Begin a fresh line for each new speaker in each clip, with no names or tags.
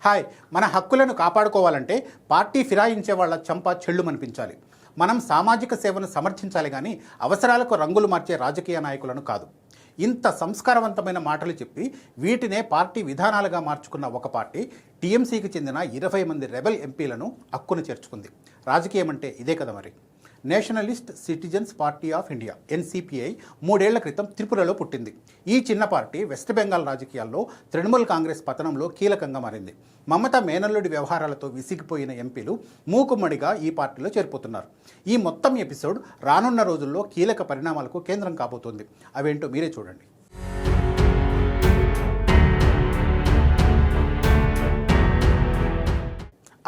Hi, మన హక్కులను కాపాడుకోవాలంటే పార్టీ ఫిరాయించే వాళ్ళ చంప చెళ్ళుమనిపించాలి. మనం సామాజిక సేవను సమర్థించాలి కానీ అవసరాలకు రంగులు మార్చే రాజకీయ నాయకులను కాదు. ఇంత సంస్కారవంతమైన మాటలు చెప్పి వీటినే పార్టీ విధానాలుగా మార్చుకున్న ఒక పార్టీ టీఎంసీకి చెందిన 20 మంది రెబెల్ ఎంపీలను హక్కును చేర్చుకుంది. రాజకీయం అంటే ఇదే కదా మరి. Nationalist citizens party of India NCPI 3 ఏళ్ల క్రితం త్రిపురలో పుట్టింది. ఈ చిన్న పార్టీ వెస్ట్ బెంగాల్ రాజకీయాల్లో తృణమూల్ కాంగ్రెస్ పతనంలో కీలకంగా మారింది. మమతా మేనల్లుడి వ్యవహారాలతో విసిగిపోయిన ఎంపీలు మూకుమ్మడిగా ఈ పార్టీలో చేరిపోతున్నారు. ఈ మొత్తం ఎపిసోడ్ రానున్న రోజుల్లో కీలక పరిణామాలకు కేంద్రం కాబోతోంది. అవేంటో మీరే చూడండి.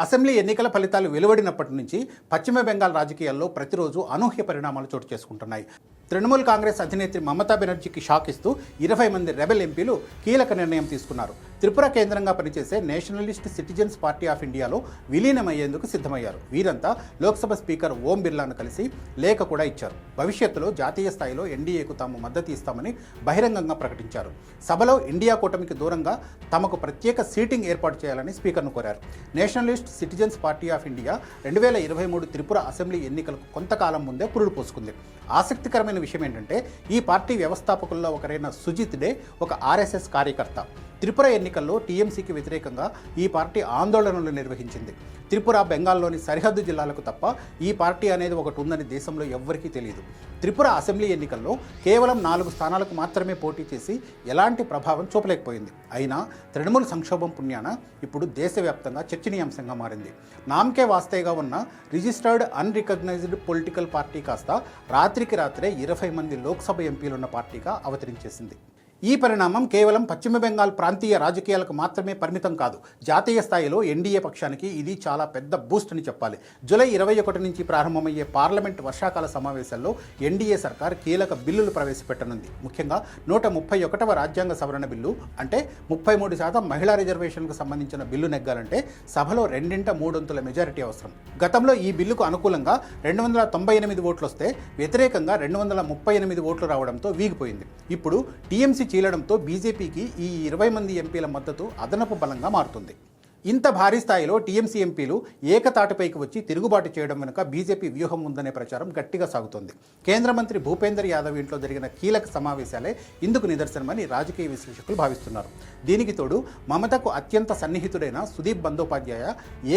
అసెంబ్లీ ఎన్నికల ఫలితాలు వెలువడినప్పటి నుంచి పశ్చిమ బెంగాల్ రాజకీయాల్లో ప్రతిరోజు అనూహ్య పరిణామాలు చోటు చేసుకుంటున్నాయి. తృణమూల్ కాంగ్రెస్ అధినేత్రి మమతా బెనర్జీకి షాక్ ఇస్తూ 20 మంది రెబెల్ ఎంపీలు కీలక నిర్ణయం తీసుకున్నారు. త్రిపుర కేంద్రంగా పనిచేసే నేషనలిస్ట్ సిటిజన్స్ పార్టీ ఆఫ్ ఇండియాలో విలీనమయ్యేందుకు సిద్ధమయ్యారు. వీరంతా లోక్సభ స్పీకర్ ఓం బిర్లాను కలిసి లేఖ కూడా ఇచ్చారు. భవిష్యత్తులో జాతీయ స్థాయిలో ఎన్డీఏకు తాము మద్దతు ఇస్తామని బహిరంగంగా ప్రకటించారు. సభలో ఇండియా కూటమికి దూరంగా తమకు ప్రత్యేక సీటింగ్ ఏర్పాటు చేయాలని స్పీకర్ను కోరారు. Nationalist citizens party of India 2023 Tripura assembly ఎన్నికలకు కొంతకాలం ముందే పురుడు పోసుకుంది. ఆసక్తికరమైన విషయం ఏంటంటే ఈ పార్టీ వ్యవస్థాపకుల్లో ఒకరైన సుజిత్ డే ఒక ఆర్ఎస్ఎస్ కార్యకర్త. త్రిపుర ఎన్నికల్లో టీఎంసీకి వ్యతిరేకంగా ఈ పార్టీ ఆందోళనలు నిర్వహించింది. త్రిపుర బెంగాల్లోని సరిహద్దు జిల్లాలకు తప్ప ఈ పార్టీ అనేది ఒకటి ఉందని దేశంలో ఎవ్వరికీ తెలియదు. త్రిపుర అసెంబ్లీ ఎన్నికల్లో కేవలం 4 స్థానాలకు మాత్రమే పోటీ చేసి ఎలాంటి ప్రభావం చూపలేకపోయింది. అయినా తృణమూల్ సంక్షోభం పుణ్యాన ఇప్పుడు దేశవ్యాప్తంగా చర్చనీయాంశంగా మారింది. నామ్కే వాస్తేగా ఉన్న రిజిస్టర్డ్ అన్రికగ్నైజ్డ్ పొలిటికల్ పార్టీ కాస్త రాత్రికి రాత్రే 20 మంది లోక్సభ ఎంపీలున్న పార్టీగా అవతరించేసింది. ఈ పరిణామం కేవలం పశ్చిమ బెంగాల్ ప్రాంతీయ రాజకీయాలకు మాత్రమే పరిమితం కాదు. జాతీయ స్థాయిలో ఎన్డీఏ పక్షానికి ఇది చాలా పెద్ద బూస్ట్ అని చెప్పాలి. జూలై 21 నుంచి ప్రారంభమయ్యే పార్లమెంట్ వర్షాకాల సమావేశాల్లో ఎన్డీఏ సర్కార్ కీలక బిల్లులు ప్రవేశపెట్టనుంది. ముఖ్యంగా 131వ రాజ్యాంగ సవరణ బిల్లు, అంటే 33% మహిళా రిజర్వేషన్కు సంబంధించిన బిల్లు నెగ్గాలంటే సభలో 2/3 మెజారిటీ అవసరం. గతంలో ఈ బిల్లుకు అనుకూలంగా 298 ఓట్లు వస్తే వ్యతిరేకంగా 238 ఓట్లు రావడంతో వీగిపోయింది. ఇప్పుడు టీఎంసీ చీలడంతో బీజేపీకి ఈ 20 మంది ఎంపీల మద్దతు అదనపు బలంగా మారుతుంది. ఇంత భారీ స్థాయిలో టీఎంసీ ఎంపీలు ఏకతాటిపైకి వచ్చి తిరుగుబాటు చేయడం వెనుక బీజేపీ వ్యూహం ఉందనే ప్రచారం గట్టిగా సాగుతోంది. కేంద్ర మంత్రి భూపేందర్ యాదవ్ ఇంట్లో జరిగిన కీలక సమావేశాలే ఇందుకు నిదర్శనమని రాజకీయ విశ్లేషకులు భావిస్తున్నారు. దీనికి తోడు మమతకు అత్యంత సన్నిహితుడైన సుదీప్ బందోపాధ్యాయ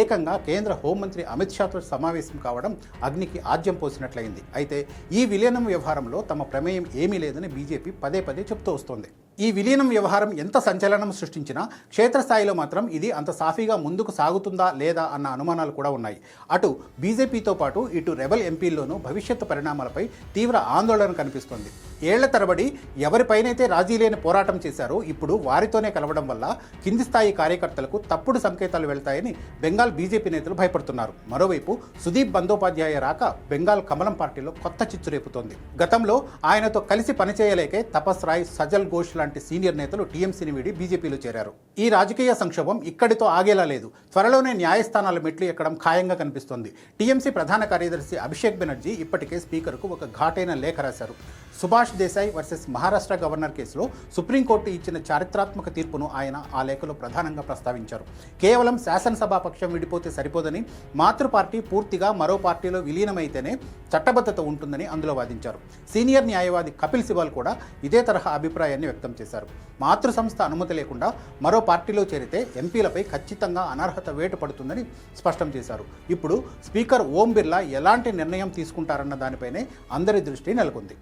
ఏకంగా కేంద్ర హోంమంత్రి అమిత్ షాతో సమావేశం కావడం అగ్నికి ఆజ్యం పోసినట్లయింది. అయితే ఈ విలీనం వ్యవహారంలో తమ ప్రమేయం ఏమీ లేదని బీజేపీ పదే పదే చెబుతూ వస్తోంది. ఈ విలీనం వ్యవహారం ఎంత సంచలనం సృష్టించినా క్షేత్రస్థాయిలో మాత్రం ఇది అంత సాఫీగా ముందుకు సాగుతుందా లేదా అన్న అనుమానాలు కూడా ఉన్నాయి. అటు బీజేపీతో పాటు ఇటు రెబెల్ ఎంపీల్లోనూ భవిష్యత్తు పరిణామాలపై తీవ్ర ఆందోళన కనిపిస్తోంది. ఏళ్ల తరబడి ఎవరిపైనైతే రాజీ లేని పోరాటం చేశారో ఇప్పుడు వారితోనే కలవడం వల్ల కింది స్థాయి కార్యకర్తలకు తప్పుడు సంకేతాలు వెళ్తాయని బెంగాల్ బీజేపీ నేతలు భయపడుతున్నారు. మరోవైపు సుదీప్ బందోపాధ్యాయ రాక బెంగాల్ కమలం పార్టీలో కొత్త చిచ్చు రేపుతోంది. గతంలో ఆయనతో కలిసి పనిచేయలేకే తపస్ రాయ్, సజల్ ఘోష్ లాంటి సీనియర్ నేతలు టీఎంసీని వీడి బీజేపీలో చేరారు. ఈ రాజకీయ సంక్షోభం ఇక్కడితో ఆగేలా లేదు. త్వరలోనే న్యాయస్థానాల మెట్లు ఎక్కడం ఖాయంగా కనిపిస్తోంది. టీఎంసీ ప్రధాన కార్యదర్శి అభిషేక్ బెనర్జీ ఇప్పటికే స్పీకర్కు ఒక ఘాటైన లేఖ రాశారు. సుభాష్ దేశాయ్ వర్సెస్ మహారాష్ట్ర గవర్నర్ కేసులో సుప్రీంకోర్టు ఇచ్చిన చారిత్రాత్మక తీర్పును ఆయన ఆ లేఖలో ప్రధానంగా ప్రస్తావించారు. కేవలం శాసనసభా పక్షం విడిపోతే సరిపోదని, మాతృ పార్టీ పూర్తిగా మరో పార్టీలో విలీనమైతేనే చట్టబద్ధత ఉంటుందని అందులో వాదించారు. సీనియర్ న్యాయవాది కపిల్ సిబాల్ కూడా ఇదే తరహా అభిప్రాయాన్ని వ్యక్తం చేశారు. మాతృ సంస్థ అనుమతి లేకుండా మరో పార్టీలో చేరితే ఎంపీలపై ఖచ్చితంగా అనర్హత వేటు పడుతుందని స్పష్టం చేశారు. ఇప్పుడు స్పీకర్ ఓం బిర్లా ఎలాంటి నిర్ణయం తీసుకుంటారన్న దానిపైనే అందరి దృష్టి నెలకొంది.